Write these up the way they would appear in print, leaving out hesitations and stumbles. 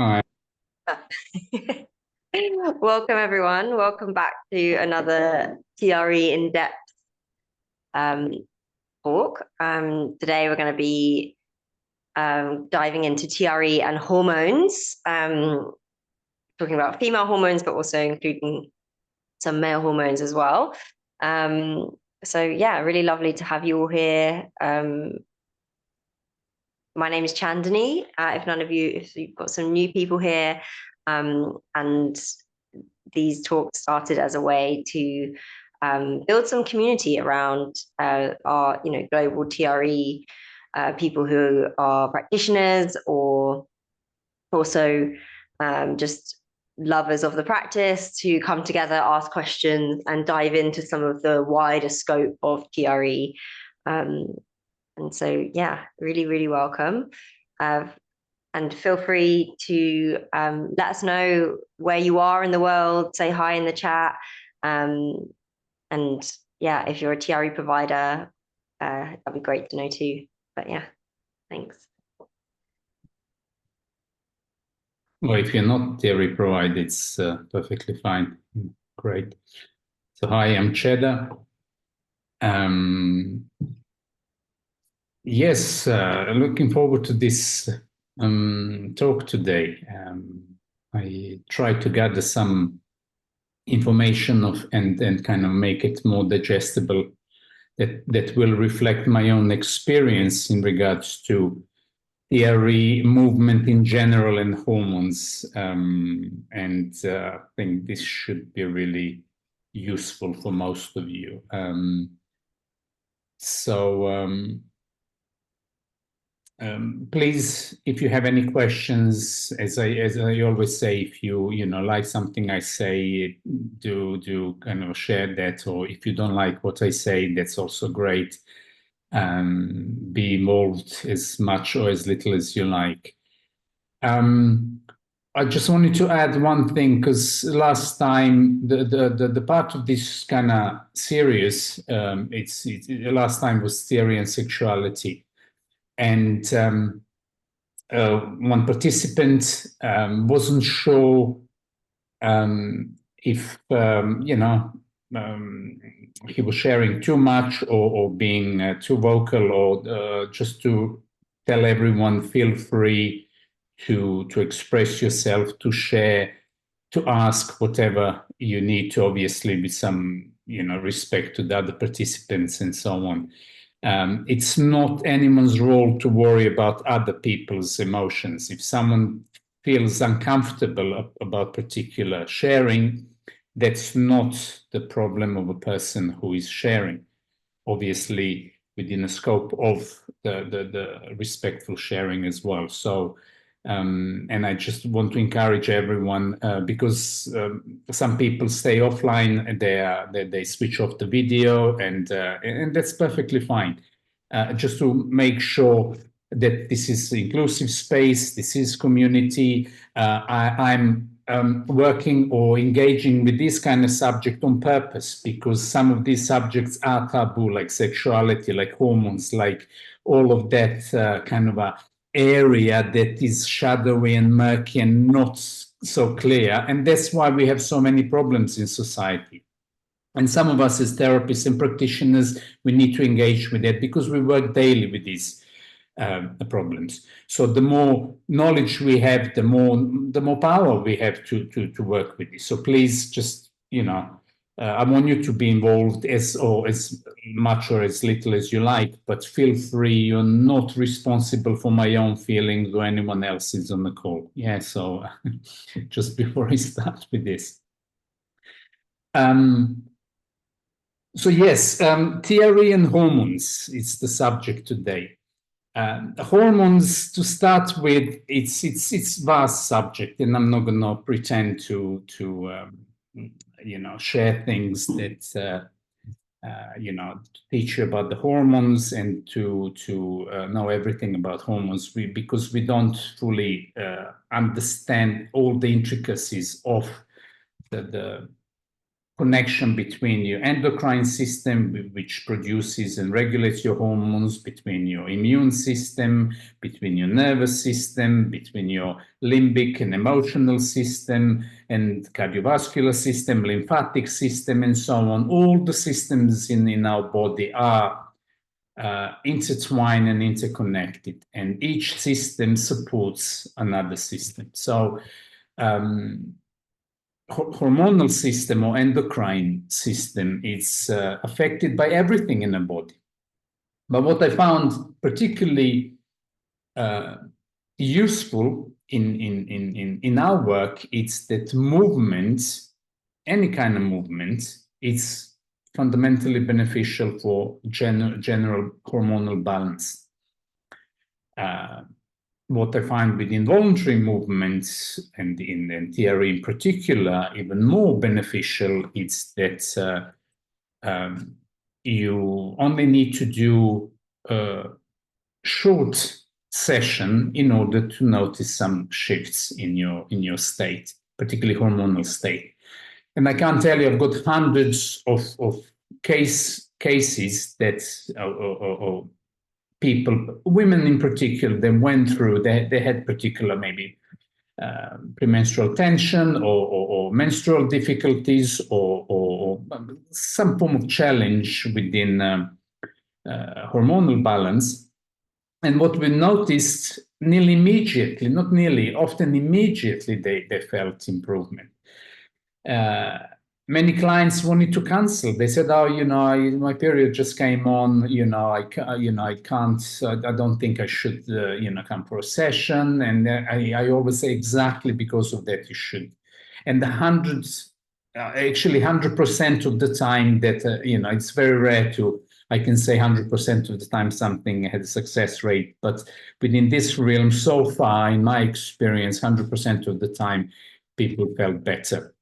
Hi. Welcome, everyone. Welcome back to another TRE in-depth um, talk. Today, we're going to be diving into TRE and hormones, talking about female hormones, but also including some male hormones as well. So, yeah, really lovely to have you all here. My name is Chandani. If you've got some new people here, and these talks started as a way to build some community around our, global TRE people who are practitioners or also just lovers of the practice to come together, ask questions, and dive into some of the wider scope of TRE. And so, yeah, really, really welcome. And feel free to let us know where you are in the world, say hi in the chat. And yeah, if you're a TRE provider, that'd be great to know too. But yeah, thanks. Well, if you're not dairy provider, it's perfectly fine. Great. So hi, I'm Cheda. Yes, looking forward to this talk today. I try to gather some information and kind of make it more digestible that will reflect my own experience in regards to TRE movement in general and hormones. I think this should be really useful for most of you. Please, if you have any questions, as I always say, if you like something I say, do kind of share that, or if you don't like what I say, that's also great. Be involved as much or as little as you like. I just wanted to add one thing because last time the part of this kind of series, it's last time was theory and sexuality, and one participant wasn't sure if he was sharing too much or being too vocal, or just to tell everyone, feel free to express yourself, to share, to ask whatever you need to, obviously with some respect to the other participants and so on. It's not anyone's role to worry about other people's emotions. If someone feels uncomfortable about particular sharing, that's not the problem of a person who is sharing, obviously within the scope of the respectful sharing as well. So, and I just want to encourage everyone, because some people stay offline and they switch off the video, and that's perfectly fine. Just to make sure that this is inclusive space, this is community. I'm working or engaging with this kind of subject on purpose because some of these subjects are taboo, like sexuality, like hormones, like all of that kind of a area that is shadowy and murky and not so clear. And that's why we have so many problems in society. And some of us as therapists and practitioners, we need to engage with that because we work daily with these problems. So the more knowledge we have, the more power we have to work with this. So please just, I want you to be involved as much or as little as you like, but feel free. You're not responsible for my own feelings or anyone else's on the call. Yeah, so just before I start with this. So yes, TRE and hormones is the subject today. Hormones, to start with, it's vast subject, and I'm not going to pretend to share things that teach you about the hormones and to know everything about hormones, because we don't fully understand all the intricacies of the connection between your endocrine system, which produces and regulates your hormones, between your immune system, between your nervous system, between your limbic and emotional system, and cardiovascular system, lymphatic system, and so on. All the systems in our body are intertwined and interconnected, and each system supports another system. So hormonal system or endocrine system is affected by everything in the body. But what I found particularly useful in our work is that movement, any kind of movement, it's fundamentally beneficial for general hormonal balance. What I find with involuntary movements, and in TRE in particular, even more beneficial, is that you only need to do a short session in order to notice some shifts in your state, particularly hormonal state. And I can't tell you, I've got hundreds of cases that people, women in particular, they went through, they had particular maybe premenstrual tension or menstrual difficulties or some form of challenge within hormonal balance. And what we noticed nearly immediately, not nearly, often immediately, they felt improvement. Many clients wanted to cancel. They said, "Oh, my period just came on. I can't. I don't think I should, come for a session." And I always say, exactly because of that, you should. And actually, 100% of the time that it's very rare I can say 100% of the time something had a success rate, but within this realm, so far, in my experience, 100% of the time, people felt better.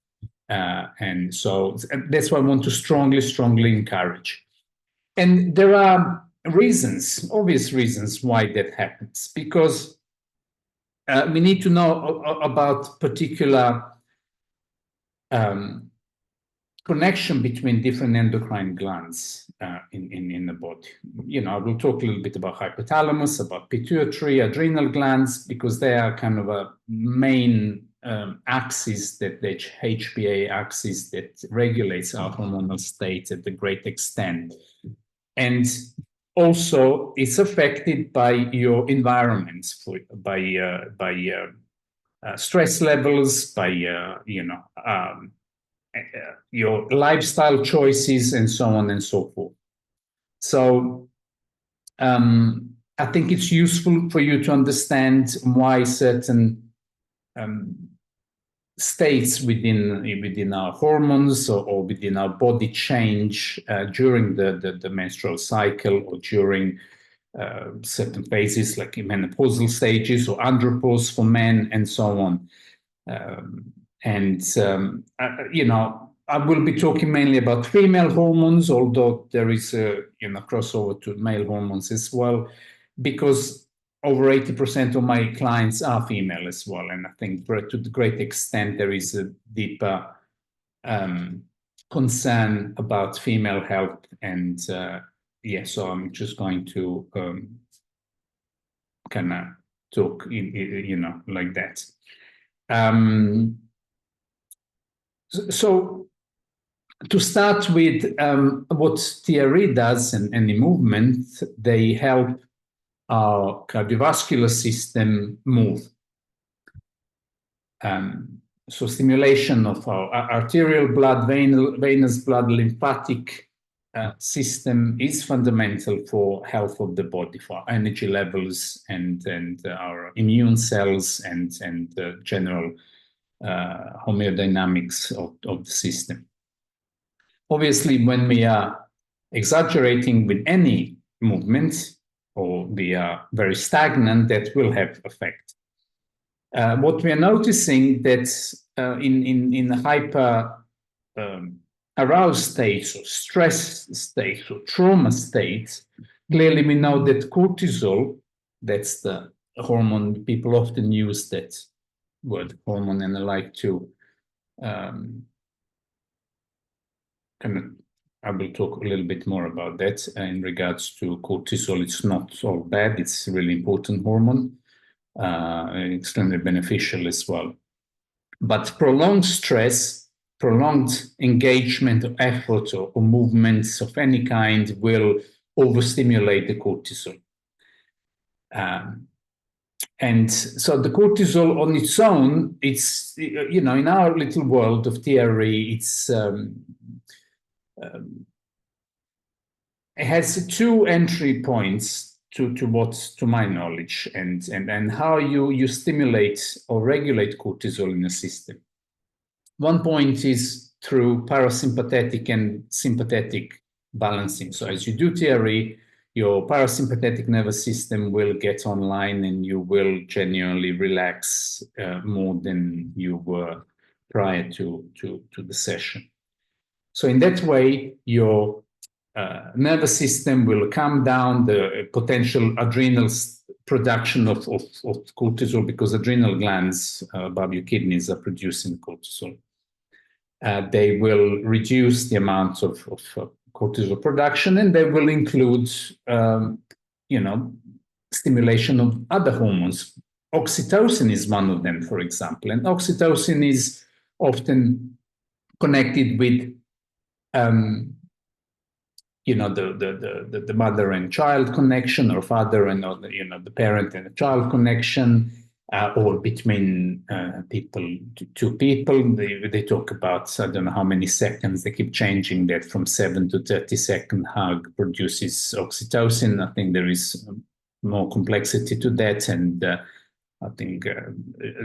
And so that's what I want to strongly encourage. And there are obvious reasons why that happens, because we need to know about particular connection between different endocrine glands in the body. I will talk a little bit about hypothalamus, about pituitary, adrenal glands, because they are kind of a main axis, that the HPA axis that regulates our hormonal state at a great extent. And also it's affected by your environment, by stress levels, by your lifestyle choices, and so on and so forth. So I think it's useful for you to understand why certain states within our hormones or within our body change during the menstrual cycle, or during certain phases like menopausal stages or andropause for men, and so on. I will be talking mainly about female hormones, although there is a crossover to male hormones as well, because over 80% of my clients are female as well. And I think to the great extent, there is a deeper concern about female health. And so I'm just going to kind of talk, like that. So to start with, what TRE does and the movement, they help our cardiovascular system move. So stimulation of our arterial blood, venous blood, lymphatic system is fundamental for health of the body, for our energy levels and our immune cells and general homeodynamics of the system. Obviously, when we are exaggerating with any movement, or we are very stagnant, that will have effect. What we are noticing that in hyper aroused states, or stress states, or trauma states, clearly we know that cortisol, that's the hormone, people often use that word hormone, and I like to I will talk a little bit more about that in regards to cortisol. It's not all bad. It's a really important hormone, extremely beneficial as well. But prolonged stress, prolonged engagement of effort or movements of any kind will overstimulate the cortisol. And so the cortisol on its own, it's, you know, in our little world of TRE, it's it has two entry points to my knowledge, and how you stimulate or regulate cortisol in the system. One point is through parasympathetic and sympathetic balancing. So as you do TRE, your parasympathetic nervous system will get online and you will genuinely relax more than you were prior to the session. So in that way, your nervous system will calm down the potential adrenal production of cortisol, because adrenal glands above your kidneys are producing cortisol. They will reduce the amount of cortisol production, and they will include, you know, stimulation of other hormones. Oxytocin is one of them, for example, and oxytocin is often connected with, you know, the mother and child connection, or father and, you know, the parent and the child connection, or between two people. They talk about, I don't know how many seconds. They keep changing that from 7 to 30-second hug produces oxytocin. I think there is more complexity to that, and I think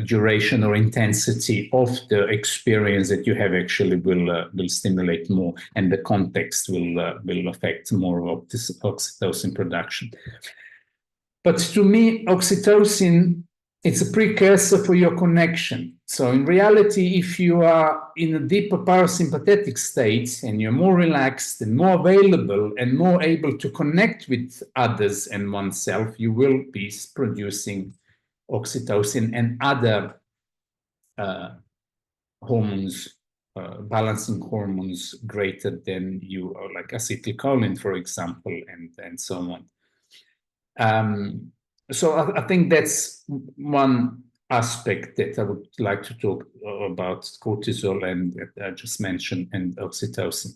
duration or intensity of the experience that you have actually will stimulate more, and the context will affect more of this oxytocin production. But to me, oxytocin, it's a precursor for your connection. So in reality, if you are in a deeper parasympathetic state and you're more relaxed and more available and more able to connect with others and oneself, you will be producing oxytocin and other hormones, balancing hormones greater than you, like acetylcholine, for example, and so on. So I think that's one aspect that I would like to talk about cortisol, and I just mentioned, and oxytocin.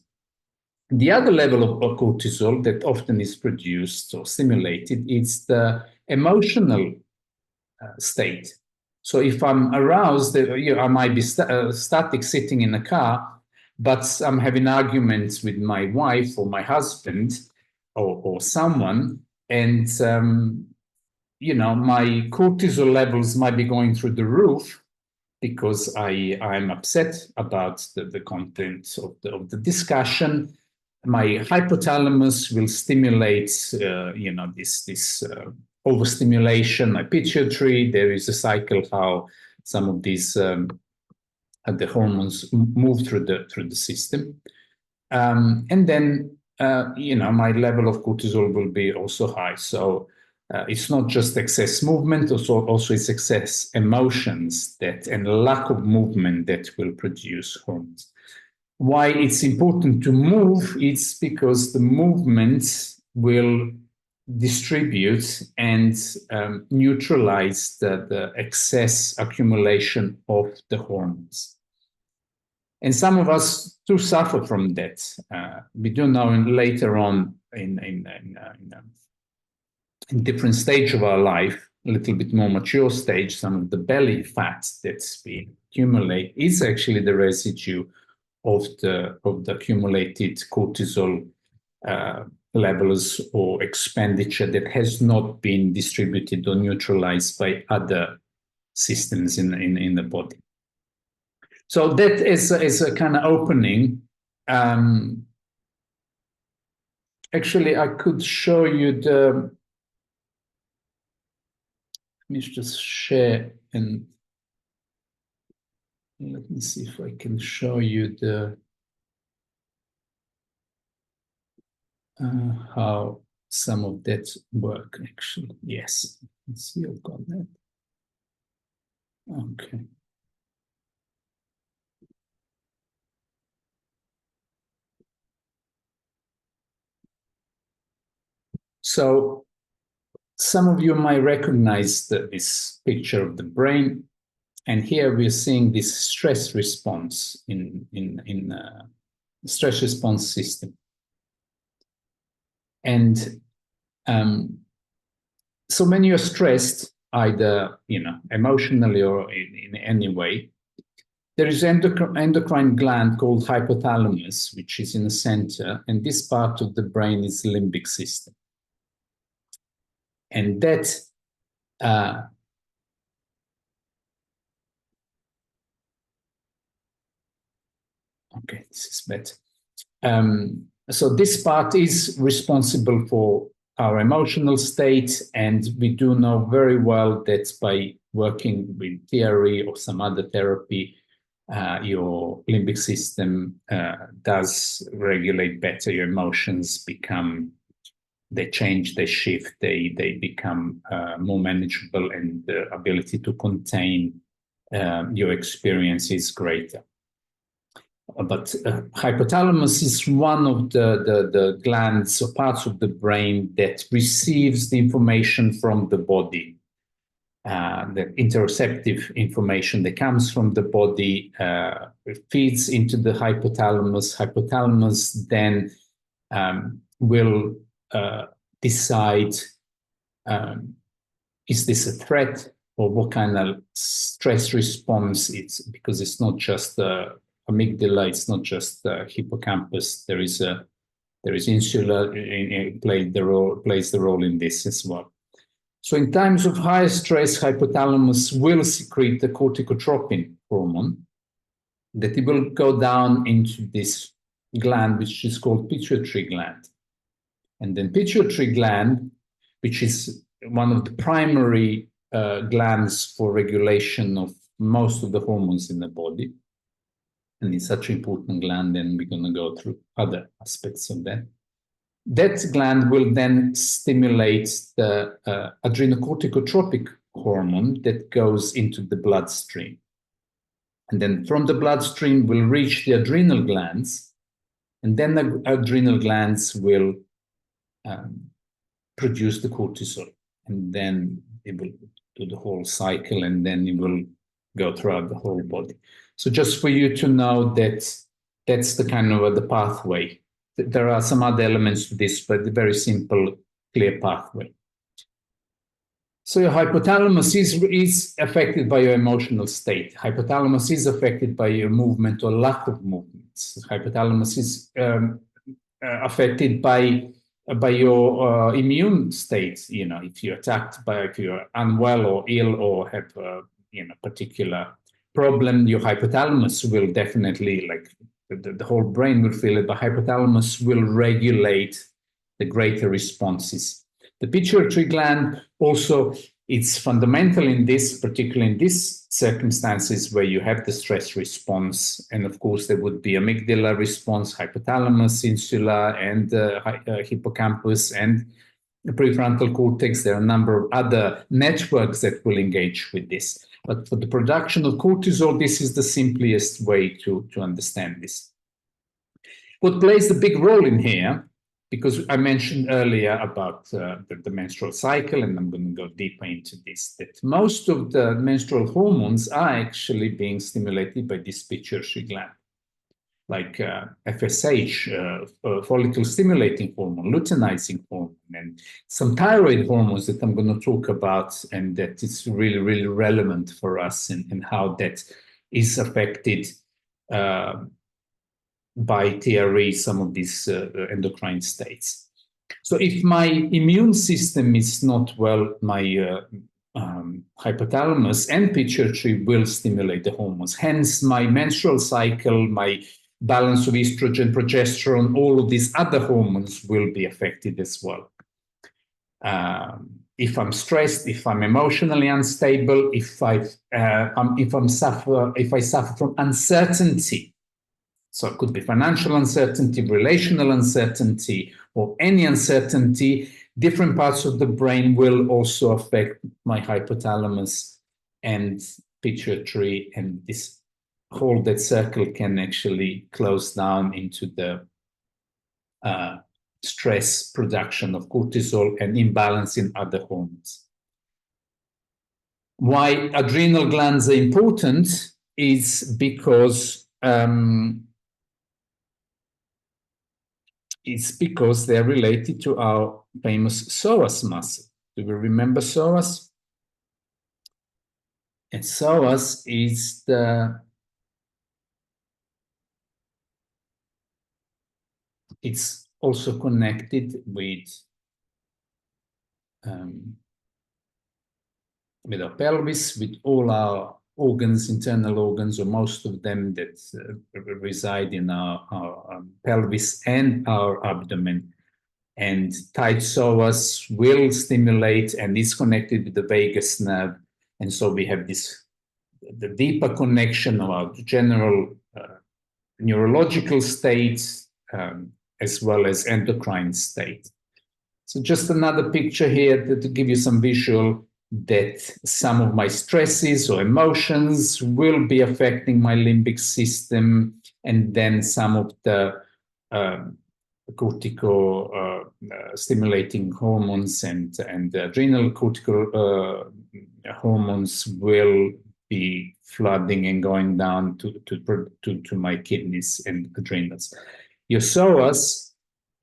The other level of cortisol that often is produced or stimulated is the emotional state. So if I'm aroused, I might be static sitting in a car, but I'm having arguments with my wife or my husband or someone, and you know, my cortisol levels might be going through the roof because I'm upset about the content of the discussion. My hypothalamus will stimulate, you know, this overstimulation. My pituitary, there is a cycle how some of these the hormones move through the system, and then you know, my level of cortisol will be also high. So it's not just excess movement, also it's excess emotions that, and lack of movement, that will produce hormones. Why it's important to move? It's because the movement will distribute and neutralize the excess accumulation of the hormones. And some of us do suffer from that. We do know later on in different stage of our life, a little bit more mature stage, some of the belly fat that's been accumulate is actually the residue of the accumulated cortisol levels or expenditure that has not been distributed or neutralized by other systems in the body. So that is a kind of opening. Actually, I could show you the. Let me just share, and let me see if I can show you the how some of that work actually. Yes, let's see, I've got that. Okay. So some of you might recognize this picture of the brain, and here we're seeing this stress response in stress response system. And so when you're stressed, either emotionally or in any way, there is endocrine gland called hypothalamus, which is in the center, and this part of the brain is the limbic system. And that okay, this is better. So this part is responsible for our emotional state, and we do know very well that by working with TRE or some other therapy, your limbic system does regulate better. Your emotions they change, they shift, they become more manageable, and the ability to contain your experience is greater. But hypothalamus is one of the glands or parts of the brain that receives the information from the body, the interoceptive information that comes from the body, feeds into the hypothalamus. Hypothalamus then will decide, is this a threat, or what kind of stress response it's, because it's not just amygdala, it's not just hippocampus. There is insula plays the role in this as well. So in times of high stress, hypothalamus will secrete the corticotropin hormone, that it will go down into this gland, which is called pituitary gland. And then pituitary gland, which is one of the primary glands for regulation of most of the hormones in the body, and it's such an important gland, and we're going to go through other aspects of that. That gland will then stimulate the adrenocorticotropic hormone that goes into the bloodstream. And then from the bloodstream will reach the adrenal glands, and then the adrenal glands will produce the cortisol, and then it will do the whole cycle, and then it will go throughout the whole body. So just for you to know that that's the kind of the pathway. There are some other elements to this, but a very simple, clear pathway. So your hypothalamus is affected by your emotional state. Hypothalamus is affected by your movement or lack of movement. Hypothalamus is affected by your immune state. If you're attacked if you're unwell or ill or have particular problem, your hypothalamus will definitely, like the whole brain will feel it, but hypothalamus will regulate the greater responses. The pituitary gland also, it's fundamental in this, particularly in these circumstances where you have the stress response. And of course, there would be amygdala response, hypothalamus, insula, and hippocampus, and the prefrontal cortex. There are a number of other networks that will engage with this. But for the production of cortisol, this is the simplest way to understand this. What plays the big role in here, because I mentioned earlier about the menstrual cycle, and I'm going to go deeper into this, that most of the menstrual hormones are actually being stimulated by this pituitary gland, like FSH, follicle stimulating hormone, luteinizing hormone, and some thyroid hormones that I'm going to talk about, and that is really, really relevant for us, and how that is affected by TRE, some of these endocrine states. So if my immune system is not well, my hypothalamus and pituitary will stimulate the hormones. Hence, my menstrual cycle, my balance of estrogen, progesterone, all of these other hormones will be affected as well. If I'm stressed, if I'm emotionally unstable, if I suffer from uncertainty, so it could be financial uncertainty, relational uncertainty, or any uncertainty, different parts of the brain will also affect my hypothalamus and pituitary, and this whole that circle can actually close down into the stress production of cortisol and imbalance in other hormones. Why adrenal glands are important is because they're related to our famous psoas muscle. Do we remember psoas? And psoas is it's also connected with our pelvis, with all our organs, internal organs, or most of them that reside in our pelvis and our abdomen. And tight psoas will stimulate and is connected with the vagus nerve. And so we have the deeper connection of our general neurological state as well as endocrine state. So just another picture here to give you some visual that some of my stresses or emotions will be affecting my limbic system, and then some of the cortico stimulating hormones and adrenal cortical hormones will be flooding and going down to my kidneys and adrenals. Your psoas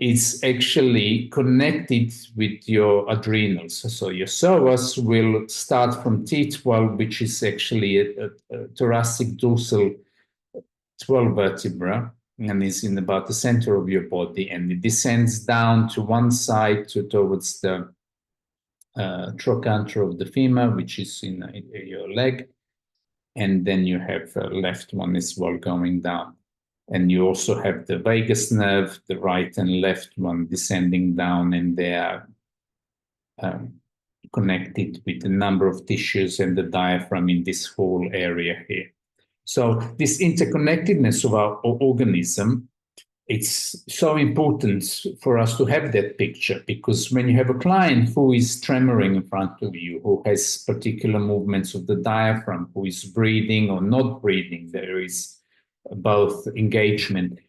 is actually connected with your adrenals. So your psoas will start from T12, which is actually a thoracic dorsal 12 vertebra, and is in about the center of your body, and it descends down to one side towards the trochanter of the femur, which is in your leg, and then you have a left one as well going down. And you also have the vagus nerve, the right and left one descending down, and they are connected with a number of tissues and the diaphragm in this whole area here. So this interconnectedness of our organism, it's so important for us to have that picture, because when you have a client who is tremoring in front of you, who has particular movements of the diaphragm, who is breathing or not breathing, there is both engagement.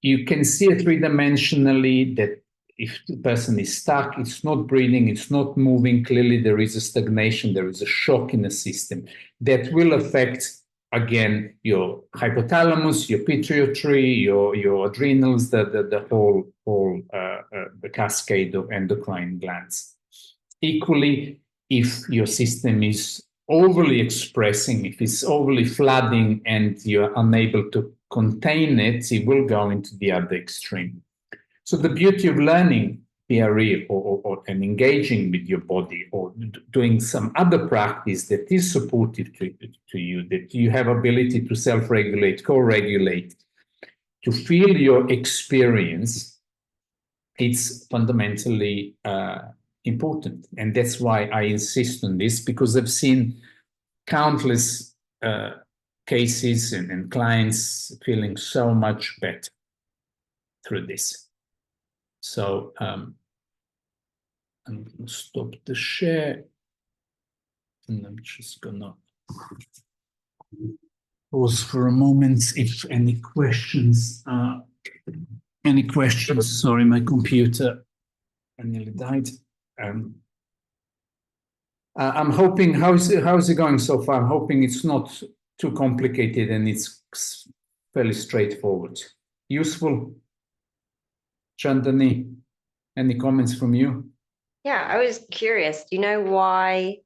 You can see it three-dimensionally that if the person is stuck, it's not breathing, it's not moving, clearly there is a stagnation, there is a shock in the system that will affect, again, your hypothalamus, your pituitary, your adrenals, the whole the cascade of endocrine glands. Equally, if your system is overly expressing, if it's overly flooding and you're unable to contain it, it will go into the other extreme. So the beauty of learning TRE and engaging with your body, or doing some other practice that is supportive to you, that you have ability to self-regulate, co-regulate, to feel your experience, it's fundamentally important. And that's why I insist on this, because I've seen countless cases and clients feeling so much better through this. So I'm going to stop the share, and I'm just going to pause for a moment if any questions. Sorry, my computer nearly died. I'm hoping, how's it going so far? I'm hoping it's not too complicated and it's fairly straightforward. Useful? Chandani, any comments from you? Yeah, I was curious. Do you know why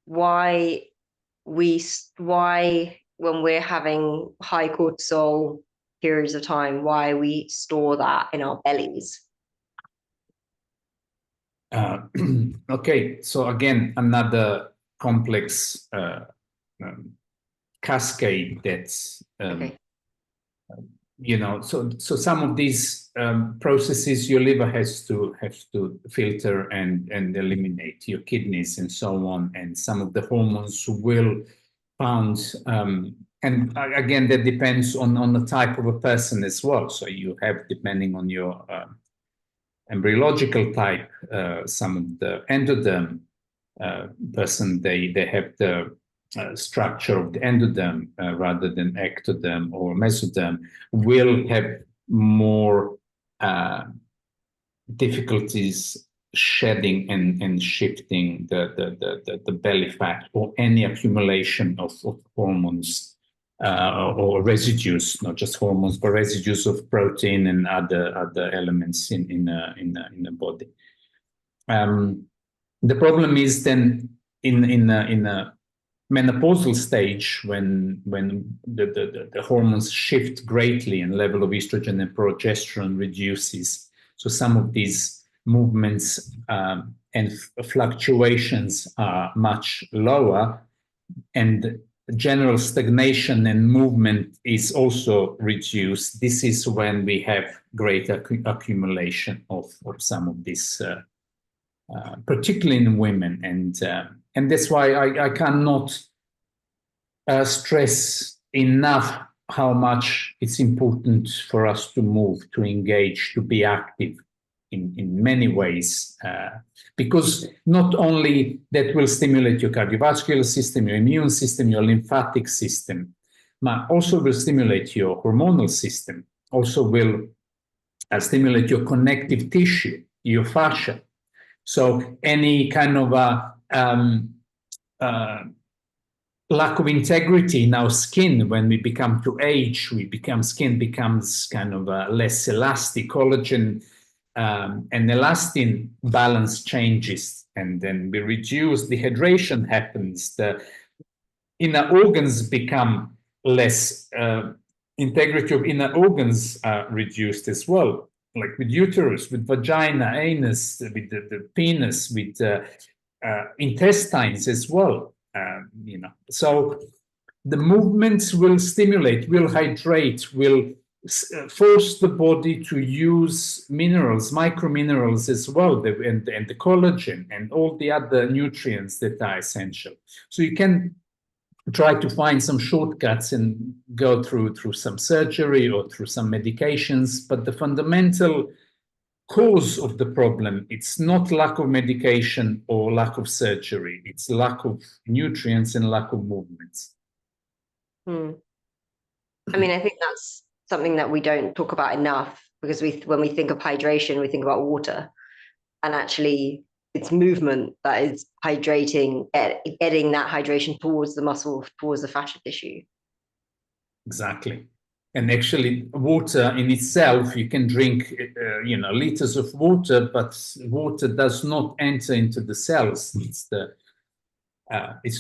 when we're having high cortisol periods of time, why we store that in our bellies? Okay, so again, another complex cascade that's Okay. So some of these processes your liver has to filter and eliminate, your kidneys and so on, and some of the hormones will bounce. And again, that depends on the type of a person as well. So you have, depending on your embryological type, some of the endoderm person, they have the structure of the endoderm rather than ectoderm or mesoderm, will have more difficulties shedding and shifting the belly fat, or any accumulation of hormones or residues, not just hormones, but residues of protein and other elements in the body. The problem is then in a menopausal stage, when the hormones shift greatly and level of estrogen and progesterone reduces. So some of these movements and fluctuations are much lower, and general stagnation and movement is also reduced. This is when we have greater accumulation of some of this, particularly in women, and that's why I cannot stress enough how much it's important for us to move, to engage, to be active in many ways, because not only that will stimulate your cardiovascular system, your immune system, your lymphatic system, but also will stimulate your hormonal system, also will stimulate your connective tissue, your fascia. So any kind of lack of integrity in our skin, when we become to age, skin becomes kind of less elastic, collagen and elastin balance changes, and then we reduce, dehydration happens, the inner organs become less, integrity of inner organs are reduced as well, like with uterus, with vagina, anus, with the penis, with intestines as well. So the movements will stimulate, will hydrate, will force the body to use minerals, microminerals as well, and the collagen and all the other nutrients that are essential. So you can try to find some shortcuts and go through some surgery or through some medications, but the fundamental cause of the problem, it's not lack of medication or lack of surgery, it's lack of nutrients and lack of movements. I mean, I think that's something that we don't talk about enough, because when we think of hydration, we think about water, and actually it's movement that is hydrating, getting that hydration towards the muscle, towards the fascia tissue. Exactly. And actually water in itself, you can drink liters of water, but water does not enter into the cells. It's the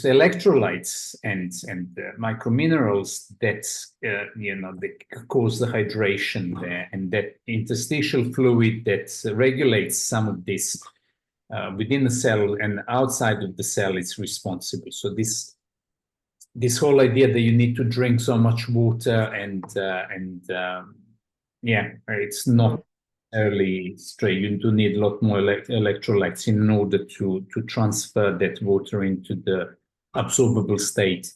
electrolytes and the microminerals that that cause the hydration there, and that interstitial fluid that regulates some of this within the cell and outside of the cell is responsible. So this whole idea that you need to drink so much water it's not early straight. You do need a lot more electrolytes in order to transfer that water into the absorbable state.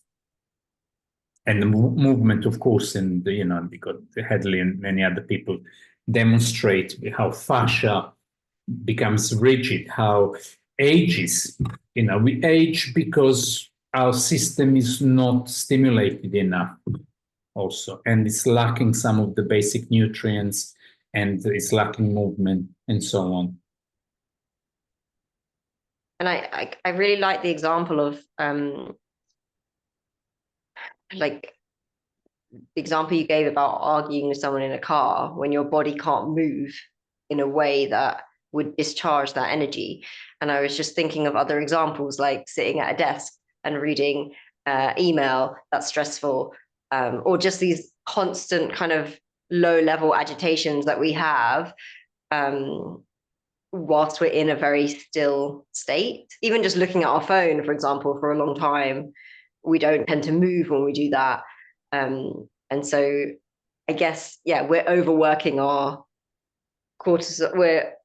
And the movement, of course, and because Hadley and many other people demonstrate how fascia becomes rigid, how ages, we age because our system is not stimulated enough also, and it's lacking some of the basic nutrients, and it's lacking movement and so on. And I really like the example of like the example you gave about arguing with someone in a car when your body can't move in a way that would discharge that energy. And I was just thinking of other examples, like sitting at a desk and reading email that's stressful, or just these constant kind of low-level agitations that we have whilst we're in a very still state. Even just looking at our phone, for example, for a long time, we don't tend to move when we do that. And so I guess, we're overworking our cortisol. We're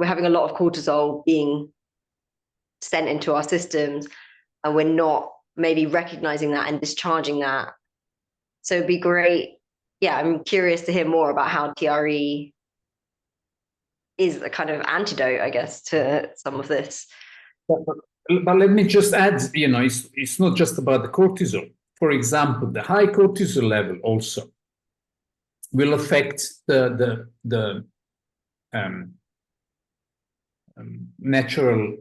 having a lot of cortisol being sent into our systems, and we're not maybe recognizing that and discharging that. So it'd be great. I'm curious to hear more about how TRE is a kind of antidote, I guess, to some of this. But let me just add, it's not just about the cortisol. For example, the high cortisol level also will affect the natural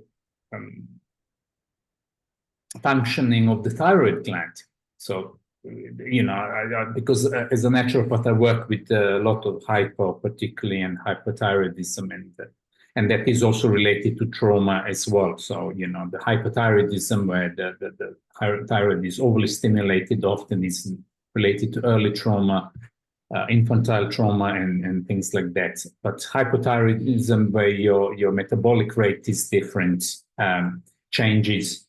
functioning of the thyroid gland. So, because as a naturopath, I work with a lot of hypo, particularly, and hypothyroidism, and that is also related to trauma as well. So, the hypothyroidism, where the thyroid is overly stimulated, often is related to early trauma, infantile trauma, and things like that. But hypothyroidism, where your metabolic rate is different, changes,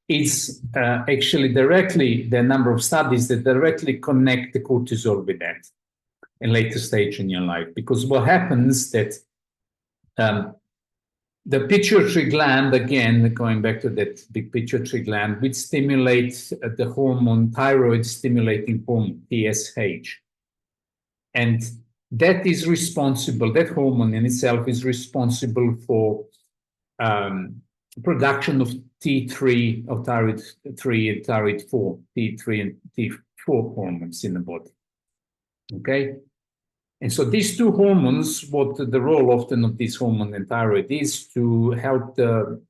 is actually directly, the number of studies that directly connect the cortisol with that in later stage in your life. Because what happens that the pituitary gland, again, going back to that big pituitary gland, which stimulates the hormone, thyroid stimulating hormone, TSH. And that is responsible, that hormone in itself is responsible for production of T3, of thyroid 3 and thyroid 4, T3 and T4 hormones in the body. Okay? And so these two hormones, what the role often of this hormone and thyroid is to help to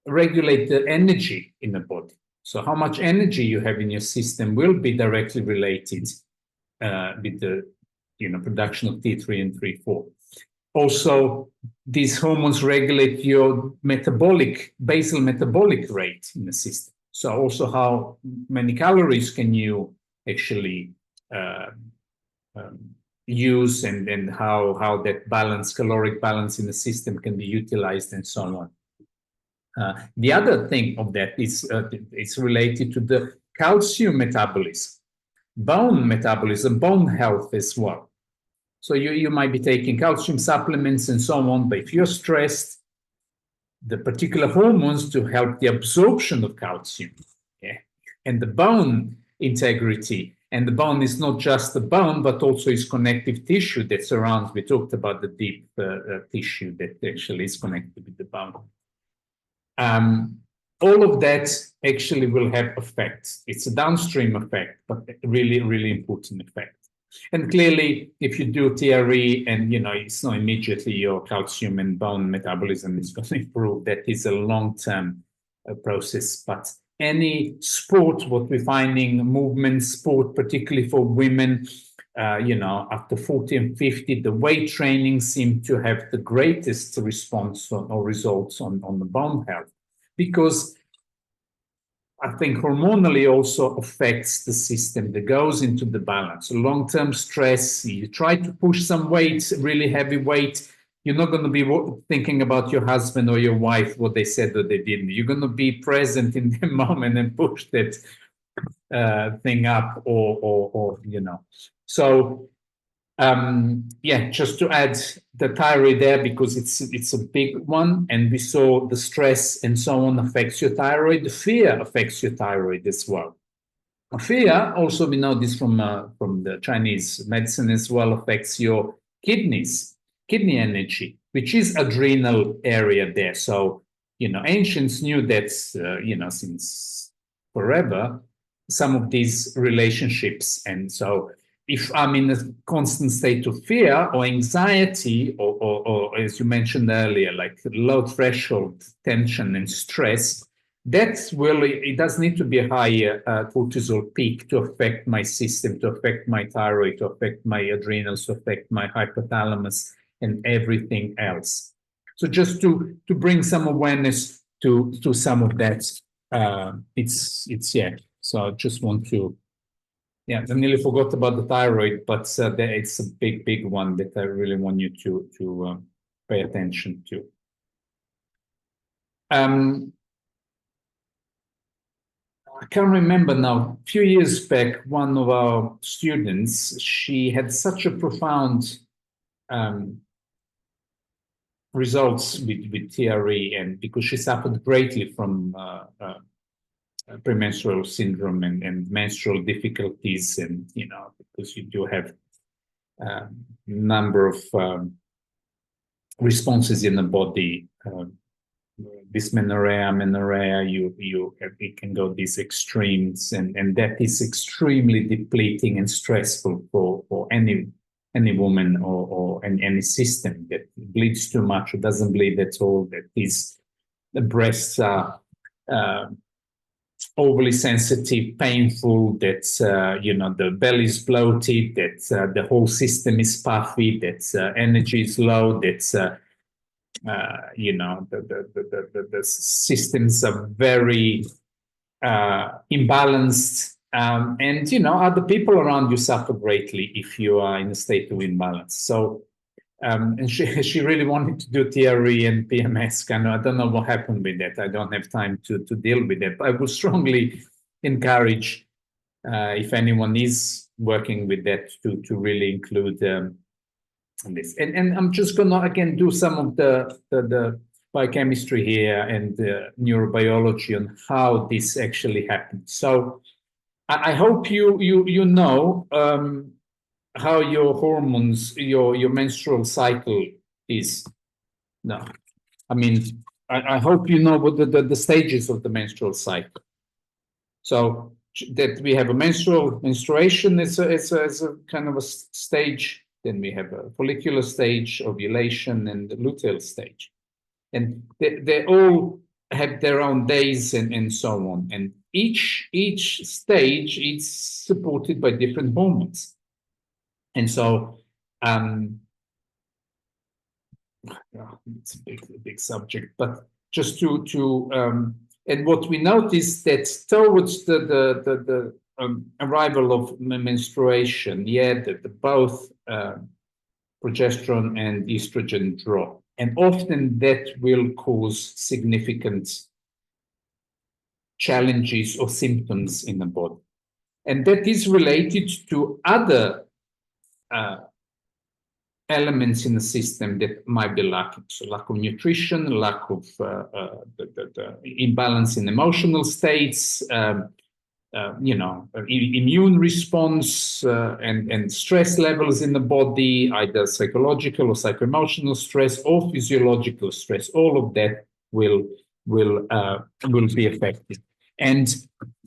regulate the energy in the body. So how much energy you have in your system will be directly related with the production of T3 and T4. Also, these hormones regulate your basal metabolic rate in the system. So also how many calories can you actually use, and how that caloric balance in the system can be utilized, and so on. The other thing of that is it's related to the calcium metabolism, bone metabolism, bone health as well. So you might be taking calcium supplements and so on, but if you're stressed, the particular hormones to help the absorption of calcium, and the bone integrity, and the bone is not just the bone, but also its connective tissue that surrounds. We talked about the deep tissue that actually is connected with the bone. All of that actually will have effects. It's a downstream effect, but really, really important effect. And clearly, if you do TRE and, it's not immediately your calcium and bone metabolism is going to improve, that is a long-term process. But any sport, what we're finding, movement sport, particularly for women, after 40 and 50, the weight training seems to have the greatest response or results on the bone health. Because I think hormonally also affects the system that goes into the balance. So long-term stress, you try to push some weight, really heavy weight, you're not going to be thinking about your husband or your wife, what they said or they didn't. You're going to be present in the moment and push that thing up or. So, just to add the thyroid there, because it's a big one, and we saw the stress and so on affects your thyroid. The fear affects your thyroid as well. Fear, also we know this from the Chinese medicine as well, affects your kidneys, kidney energy, which is adrenal area there. So, ancients knew that, since forever, some of these relationships. And so if I'm in a constant state of fear or anxiety, or as you mentioned earlier, like low threshold tension and stress, it does need to be a higher cortisol peak to affect my system, to affect my thyroid, to affect my adrenals, to affect my hypothalamus and everything else. So just to bring some awareness to some of that, So I just want to. I nearly forgot about the thyroid, but it's a big one that I really want you to pay attention to. I can't remember now. A few years back, one of our students, she had such a profound results with TRE, and because she suffered greatly from premenstrual syndrome and menstrual difficulties, and because you do have a number of responses in the body, dysmenorrhea, amenorrhea, it can go these extremes, and that is extremely depleting and stressful for any any woman or any system that bleeds too much or doesn't bleed at all, that the breasts are overly sensitive, painful, that the belly is bloated, that the whole system is puffy, that energy is low, that the systems are very imbalanced, and other people around you suffer greatly if you are in a state of imbalance. So. And she really wanted to do TRE and PMS. I don't know what happened with that. I don't have time to deal with that. But I would strongly encourage, if anyone is working with that, to really include this. And I'm just going to, again, do some of the biochemistry here and neurobiology on how this actually happens. So I hope you know how your hormones, your menstrual cycle is. No, I mean, I hope you know what the stages of the menstrual cycle. So that we have a menstruation is a kind of a stage. Then we have a follicular stage, ovulation, and the luteal stage. And they all have their own days and so on. And each stage is supported by different hormones. And so it's a big subject, but just and what we notice that towards the arrival of menstruation, both progesterone and estrogen drop, and often that will cause significant challenges or symptoms in the body, and that is related to other elements in the system that might be lacking. So lack of nutrition, lack of the imbalance in emotional states, immune response and stress levels in the body, either psychological or psycho-emotional stress or physiological stress. All of that will be affected. And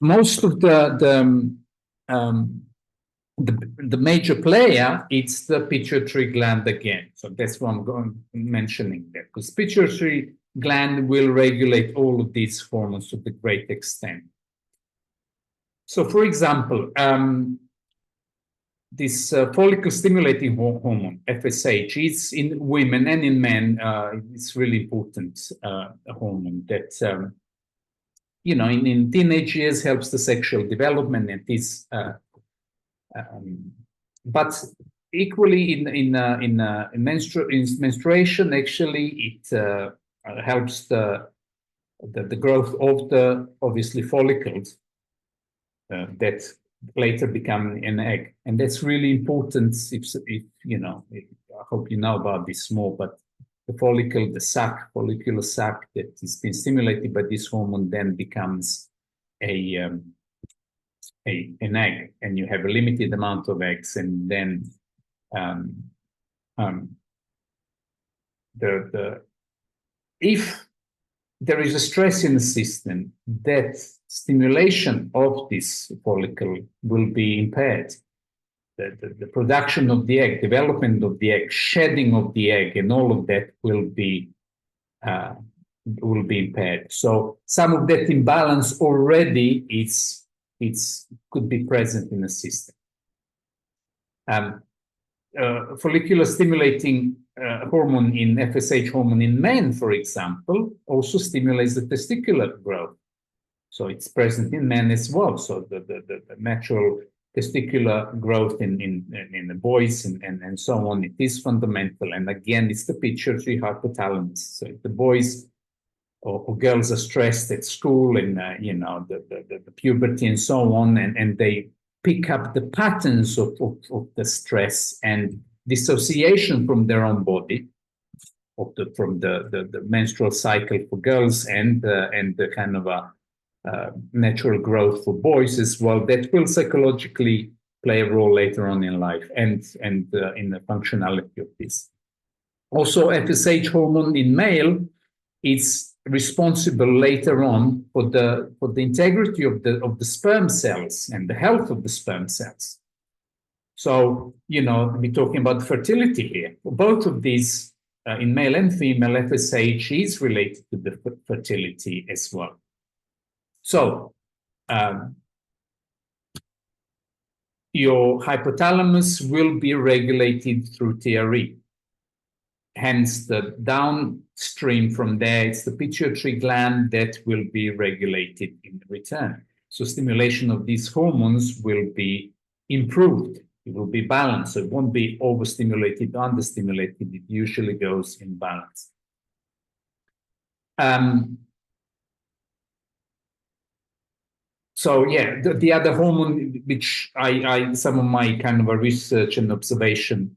most of the major player, it's the pituitary gland again. So that's why I'm mentioning that, because pituitary gland will regulate all of these hormones to the great extent. So, for example, this follicle-stimulating hormone, FSH, is in women and in men. It's really important hormone that, in teenage years helps the sexual development. And this but equally in menstruation, actually, it helps the growth of the obviously follicles that later become an egg, and that's really important. If I hope you know about this more, but the follicle, the follicular sac that is being stimulated by this hormone then becomes an egg, and you have a limited amount of eggs, and then if there is a stress in the system, that stimulation of this follicle will be impaired. The production of the egg, development of the egg, shedding of the egg, and all of that will be impaired. So some of that imbalance already could be present in the system. Follicular stimulating hormone in FSH hormone in men, for example, also stimulates the testicular growth. So it's present in men as well. So the natural testicular growth in the boys and so on, it is fundamental. And again, it's the pituitary hypothalamus. So if the boys or girls are stressed at school and the puberty and so on, and they pick up the patterns of the stress and dissociation from their own body, from the menstrual cycle for girls and the kind of a natural growth for boys as well, that will psychologically play a role later on in life and in the functionality of this. Also, FSH hormone in male is responsible later on for the integrity of the sperm cells and the health of the sperm cells. So, we're talking about fertility here. Both of these, in male and female, FSH is related to the fertility as well. So, your hypothalamus will be regulated through TRE. Hence, the downstream from there, it's the pituitary gland that will be regulated in return. So stimulation of these hormones will be improved. It will be balanced. So it won't be overstimulated, understimulated. It usually goes in balance. So yeah, the other hormone, which some of my kind of a research and observation,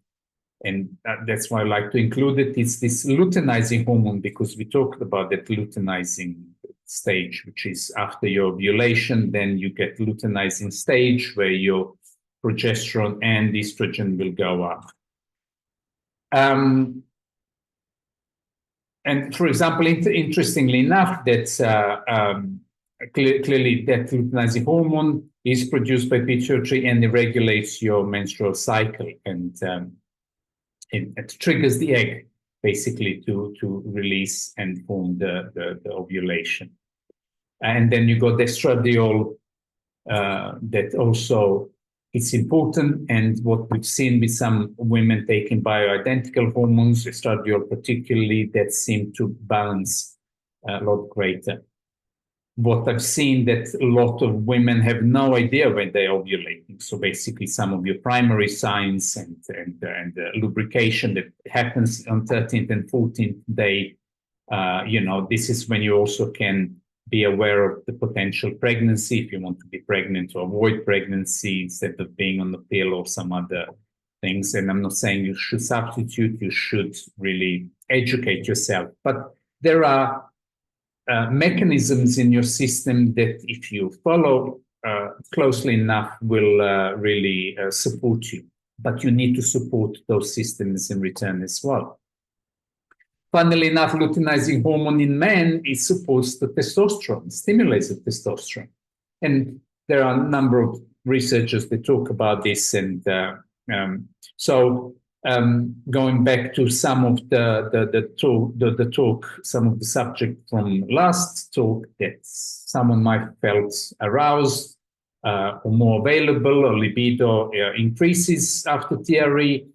and that's why I like to include it, is this luteinizing hormone, because we talked about that luteinizing stage, which is after your ovulation, then you get luteinizing stage where your progesterone and estrogen will go up. And for example, interestingly enough, that clearly that luteinizing hormone is produced by pituitary and it regulates your menstrual cycle, and it triggers the egg basically to release and form the ovulation. And then you got estradiol that also is important, and what we've seen with some women taking bioidentical hormones, estradiol particularly, that seem to balance a lot greater. What I've seen that a lot of women have no idea when they're ovulating. So basically, some of your primary signs and lubrication that happens on 13th and 14th day, this is when you also can be aware of the potential pregnancy if you want to be pregnant, or avoid pregnancy instead of being on the pill or some other things. And I'm not saying you should substitute, you should really educate yourself. But there are mechanisms in your system that, if you follow closely enough, will really support you. But you need to support those systems in return as well. Funnily enough, luteinizing hormone in men is supposed to testosterone, stimulates the testosterone. And there are a number of researchers that talk about this. And going back to some of the talk, some of the subject from last talk, that someone might felt aroused or more available, or libido increases after TRE,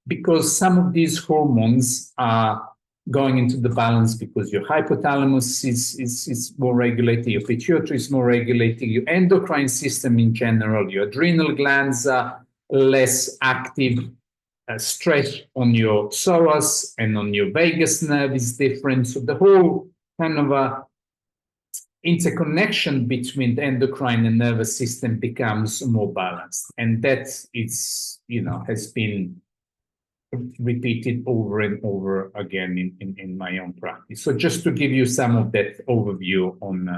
because some of these hormones are going into the balance, because your hypothalamus is more regulated, your pituitary is more regulated, your endocrine system in general, your adrenal glands are less active. Stress on your psoas and on your vagus nerve is different. So the whole kind of a interconnection between the endocrine and nervous system becomes more balanced. And that is, has been repeated over and over again in my own practice. So just to give you some of that overview on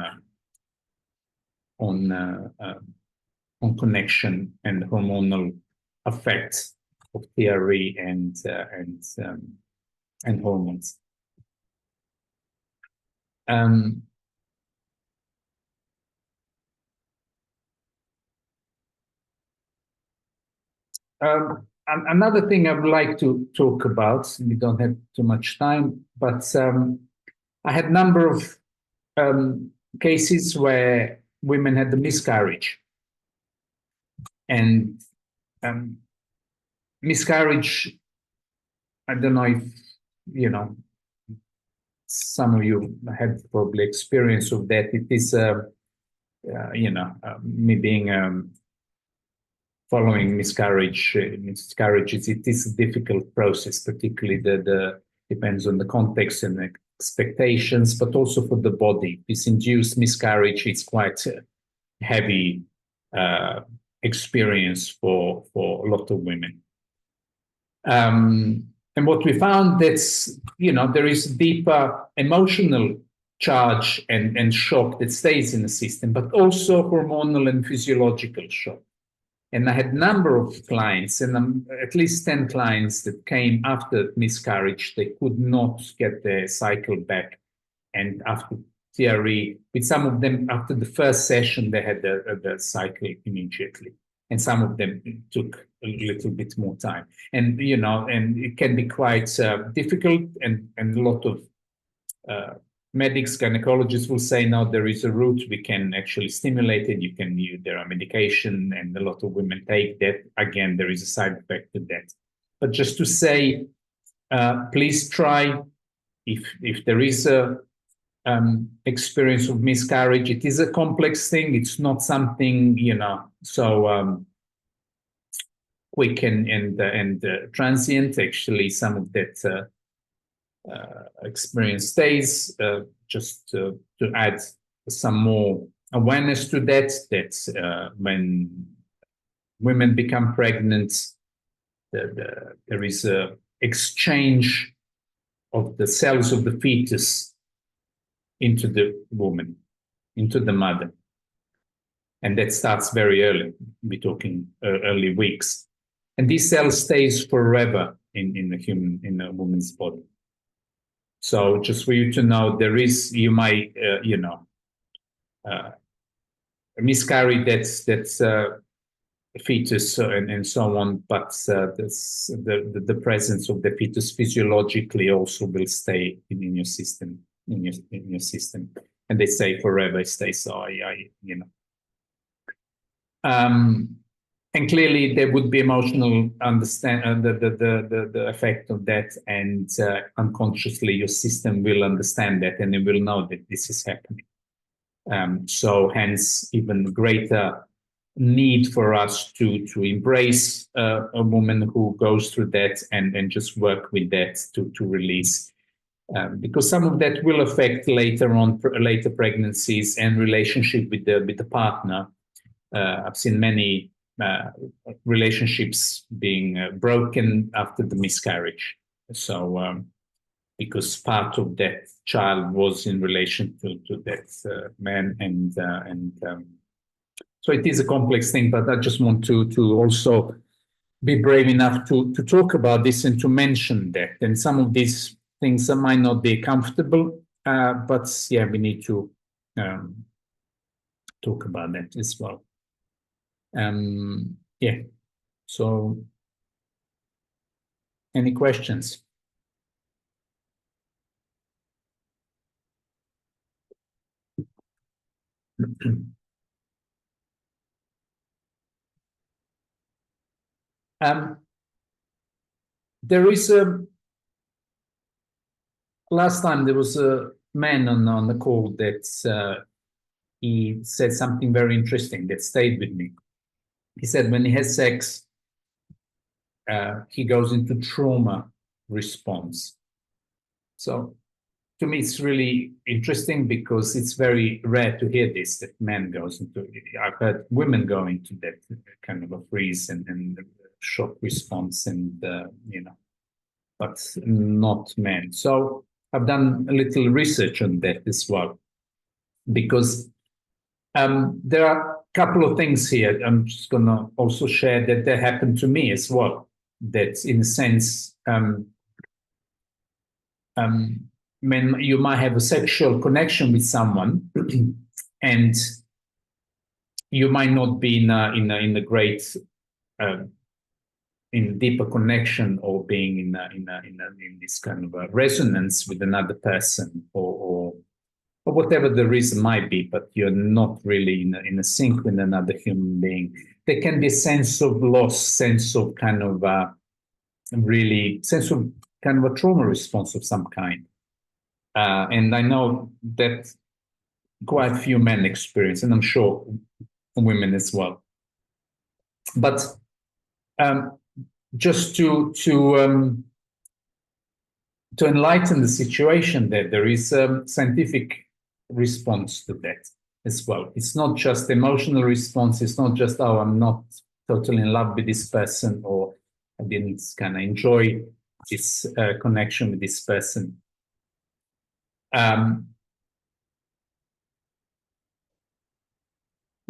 connection and hormonal effects of TRE and hormones. Another thing I would like to talk about, we don't have too much time, but I had a number of cases where women had the miscarriage. And miscarriage, I don't know if, some of you had probably experience of that. It is, me being following miscarriages, it is a difficult process, particularly depends on the context and expectations, but also for the body. This induced miscarriage is quite a heavy experience for a lot of women. And what we found that's, there is deeper emotional charge and shock that stays in the system, but also hormonal and physiological shock. And I had a number of clients, and at least 10 clients that came after miscarriage. They could not get their cycle back. And after TRE, with some of them, after the first session, they had the cycle immediately. and some of them took a little bit more time. And and it can be quite difficult, and a lot of medics, gynecologists will say, no, there is a route, we can actually stimulate it, you can use, there are medication, and a lot of women take that. Again, there is a side effect to that. But just to say, please try, if there is a experience of miscarriage, it is a complex thing. It's not something, so quick and transient. Actually, some of that experience stays. Just to add some more awareness to that when women become pregnant, there is a exchange of the cells of the fetus into the woman, into the mother. And that starts very early. We're talking early weeks. And these cells stays forever in a woman's body. So just for you to know, you might, miscarry that's a fetus and so on, but the presence of the fetus physiologically also will stay in your system, in your system, and they say forever, it stays. So and clearly there would be emotional the effect of that, and unconsciously your system will understand that, and it will know that this is happening. So hence even greater need for us to embrace a woman who goes through that and just work with that to release, because some of that will affect later pregnancies and relationship with the partner. I've seen many relationships being broken after the miscarriage. So because part of that child was in relation to that man, and so it is a complex thing. But I just want to also be brave enough to talk about this and to mention that. And some of these things might not be comfortable, but yeah, we need to talk about that as well. Yeah. So, any questions? There is last time there was a man on the call that he said something very interesting that stayed with me. He said when he has sex, he goes into trauma response. So to me, it's really interesting because it's very rare to hear this, that men goes into it. I've heard women go into that kind of a freeze and shock response, and but not men. So I've done a little research on that as well, because there are a couple of things here. I'm just going to also share that happened to me as well. That in a sense, when you might have a sexual connection with someone, and you might not be in a great, in deeper connection, or being in this kind of a resonance with another person, or whatever the reason might be, but you're not really in a sync with another human being. There can be a sense of loss, sense of kind of a trauma response of some kind. And I know that quite a few men experience, and I'm sure women as well. But just to enlighten the situation, that there is a scientific response to that as well. It's not just emotional response. It's not just, oh, I'm not totally in love with this person, or I didn't kind of enjoy this connection with this person.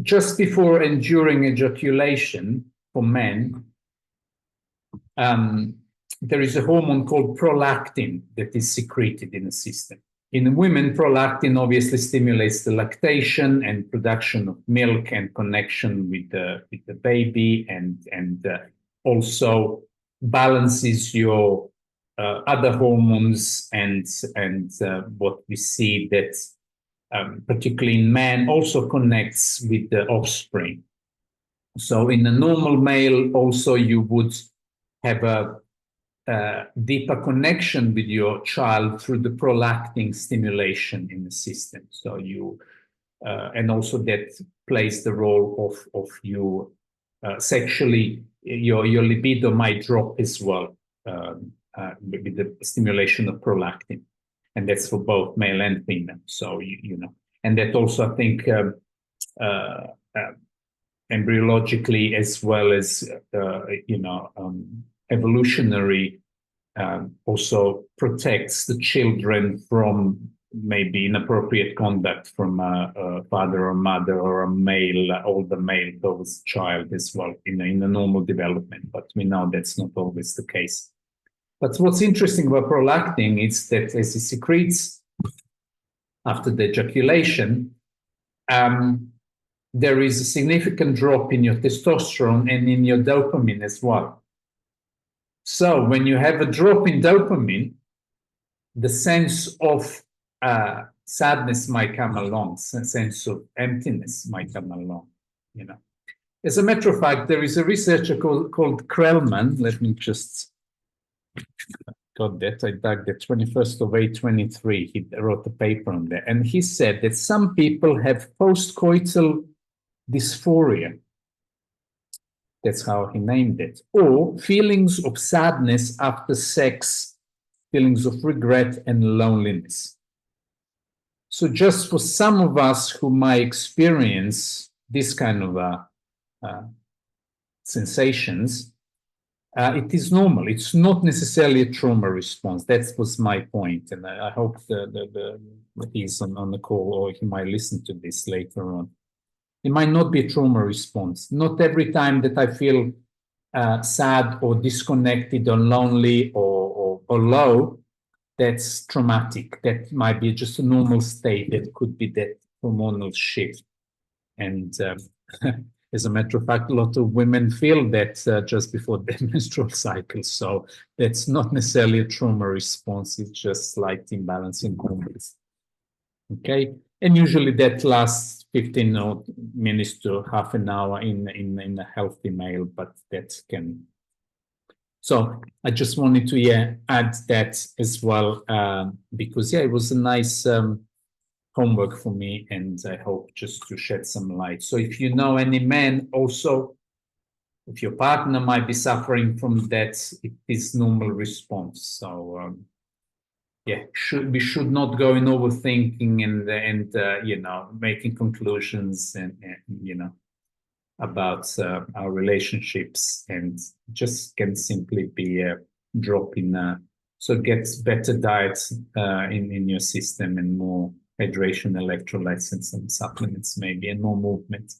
Just before and during ejaculation for men, there is a hormone called prolactin that is secreted in the system. in women, prolactin obviously stimulates the lactation and production of milk and connection with the baby, and also balances your other hormones, and what we see that particularly in men also connects with the offspring. So in a normal male also you would have a deeper connection with your child through the prolactin stimulation in the system. So you and also that plays the role of you sexually, your libido might drop as well with the stimulation of prolactin, and that's for both male and female. So you know, and that also I think embryologically as well as evolutionary also protects the children from maybe inappropriate conduct from a father or mother or a male, older male towards child as well in a normal development. But we know that's not always the case. But what's interesting about prolactin is that as it secretes after the ejaculation, there is a significant drop in your testosterone and in your dopamine as well. So when you have a drop in dopamine, the sense of sadness might come along, sense of emptiness might come along, you know. As a matter of fact, there is a researcher called Krellman. Let me just got that. I dug the 21st of 8/23. He wrote a paper on that, and he said that some people have postcoital dysphoria. That's how he named it, or feelings of sadness after sex, feelings of regret and loneliness. So just for some of us who might experience this kind of sensations, it is normal. It's not necessarily a trauma response. That was my point, and I hope he's on the call, or he might listen to this later on. It might not be a trauma response. Not every time that I feel sad or disconnected or lonely or low, that's traumatic. That might be just a normal state. That could be that hormonal shift. And as a matter of fact, a lot of women feel that just before their menstrual cycle. So that's not necessarily a trauma response. It's just slight imbalance in hormones. Okay. And usually that lasts 15 minutes to half an hour in a healthy male, but that can. So I just wanted to add that as well, because it was a nice homework for me, and I hope just to shed some light. So if you know any men also, if your partner might be suffering from that, it is normal response. So we should not go in overthinking and making conclusions and about our relationships, and just can simply be a drop in. So it gets better diet in your system, and more hydration, electrolytes, and some supplements maybe, and more movement.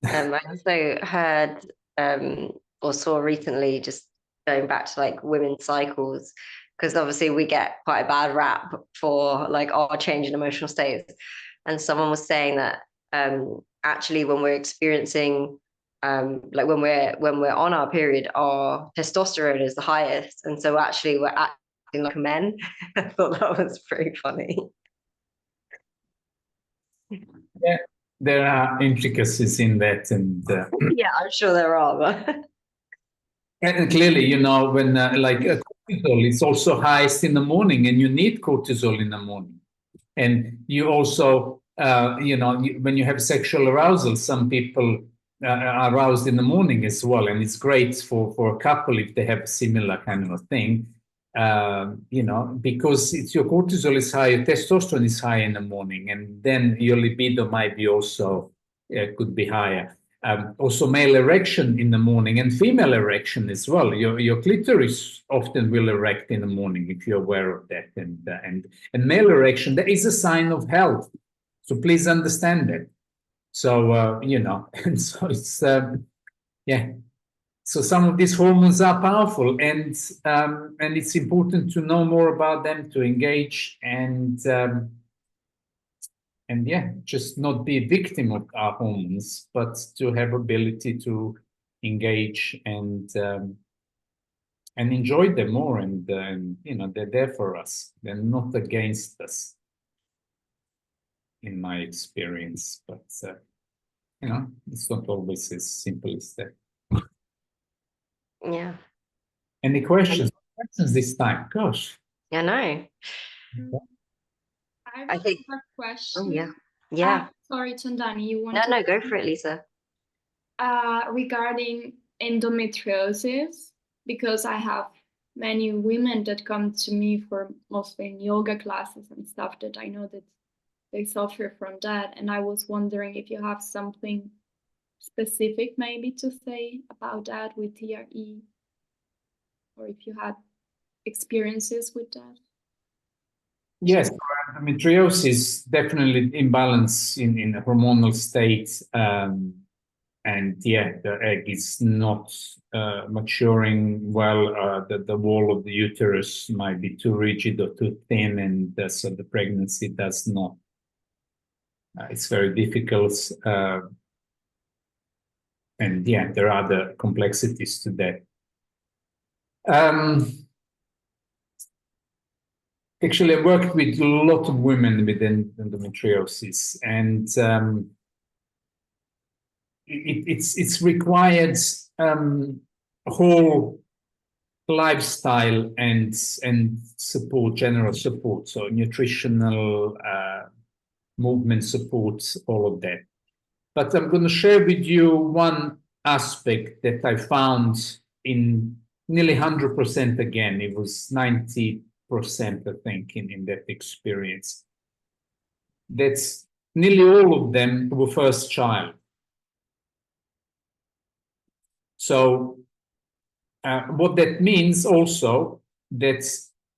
I also heard or saw recently, just going back to like women's cycles, because obviously we get quite a bad rap for like our change in emotional states. And someone was saying that actually when we're experiencing like when we're on our period, our testosterone is the highest, and so actually we're acting like men. I thought that was pretty funny. Yeah, there are intricacies in that, and yeah, I'm sure there are. But and clearly, when cortisol, it's also highest in the morning, and you need cortisol in the morning. And you also, when you have sexual arousal, some people are aroused in the morning as well, and it's great for a couple if they have a similar kind of a thing, because it's your cortisol is high, your testosterone is high in the morning, and then your libido might be also could be higher. Also, male erection in the morning and female erection as well. Your clitoris often will erect in the morning if you're aware of that, and male erection, that is a sign of health. So please understand that. So and so it's So some of these hormones are powerful, and it's important to know more about them, to engage, and yeah, just not be a victim of our hormones, but to have ability to engage and enjoy them more, and you know, they're there for us. They're not against us, in my experience. But you know, it's not always as simple as that. Yeah. Any questions? Questions this time? Gosh. I know. I think. have a question. Oh yeah. Yeah. Sorry, Chandani, you want No, go for it, Lisa. Regarding endometriosis, because I have many women that come to me for mostly in yoga classes and stuff, that I know that they suffer from that. And I was wondering if you have something specific maybe to say about that with TRE, or if you had experiences with that. Yes, endometriosis, definitely imbalance in a hormonal state. And yeah, the egg is not maturing well. The wall of the uterus might be too rigid or too thin, and so the pregnancy does not. It's very difficult. And yeah, there are other complexities to that. Actually, I worked with a lot of women with endometriosis, and it's required a whole lifestyle and support, general support, so nutritional, movement support, all of that. But I'm going to share with you one aspect that I found in nearly 100% again. It was 90%, I think, in that experience. That's nearly all of them were first child. So what that means also, that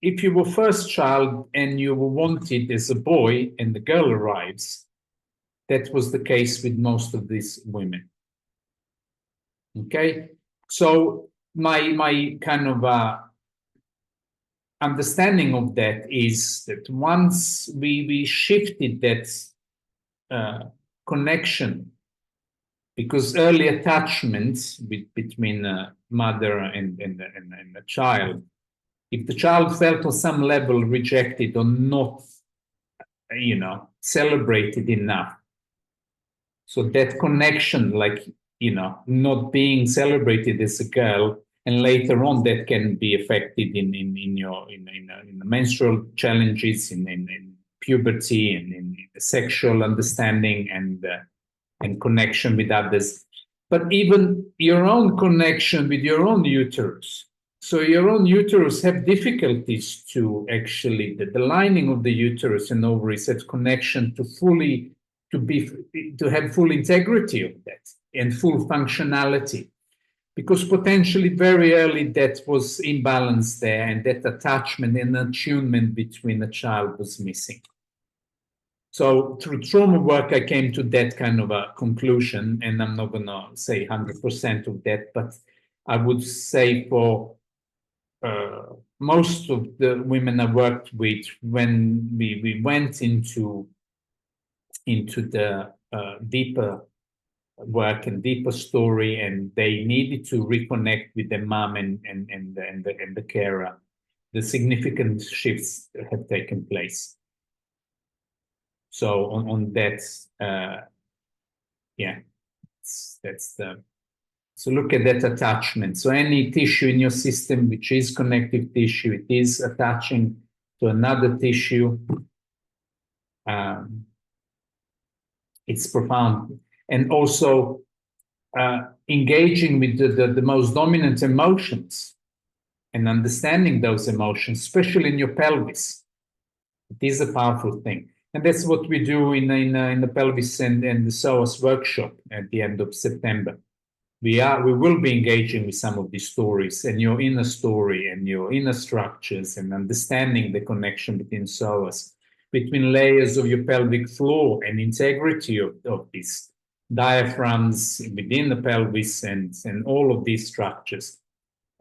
if you were first child and you were wanted as a boy and the girl arrives, that was the case with most of these women. Okay, so my kind of understanding of that is that once we shifted that connection, because early attachments between a mother and a child, if the child felt on some level rejected or not, you know, celebrated enough, so that connection, like, you know, not being celebrated as a girl, and later on that can be affected in the menstrual challenges, in puberty, and in sexual understanding and connection with others, but even your own connection with your own uterus. So your own uterus have difficulties to actually, the lining of the uterus and ovaries has connection to have full integrity of that and full functionality, because potentially very early that was imbalanced there, and that attachment and attunement between the child was missing. So through trauma work, I came to that kind of a conclusion, and I'm not going to say 100% of that, but I would say for most of the women I worked with, when we went into the deeper work and deeper story, and they needed to reconnect with their mom and the carer, the significant shifts have taken place. So on that, yeah, that's the. So look at that attachment. So any tissue in your system which is connective tissue, it is attaching to another tissue. It's profound. And also engaging with the most dominant emotions and understanding those emotions, especially in your pelvis. It is a powerful thing. And that's what we do in the pelvis and the psoas workshop at the end of September. We will be engaging with some of these stories and your inner story and your inner structures, and understanding the connection between psoas, between layers of your pelvic floor, and integrity of this. diaphragms within the pelvis, and all of these structures,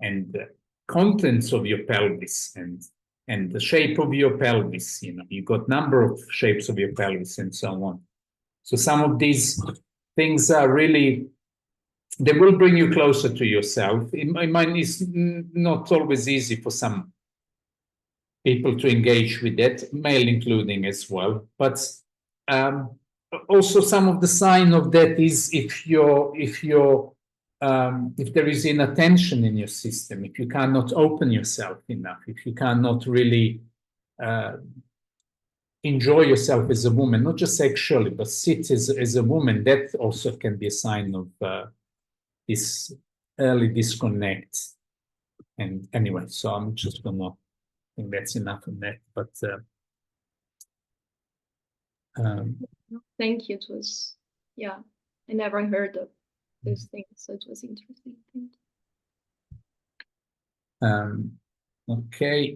and the contents of your pelvis, and the shape of your pelvis. You've got number of shapes of your pelvis and so on. So some of these things are really, they will bring you closer to yourself. It's not always easy for some people to engage with that, male including as well. But also some of the sign of that is if there is inattention in your system, if you cannot open yourself enough, if you cannot really enjoy yourself as a woman, not just sexually, but sit as a woman, that also can be a sign of this early disconnect. And anyway, so I'm just gonna, I think that's enough on that. But thank you. It was, yeah, I never heard of these things, so it was interesting. Thank you. Okay.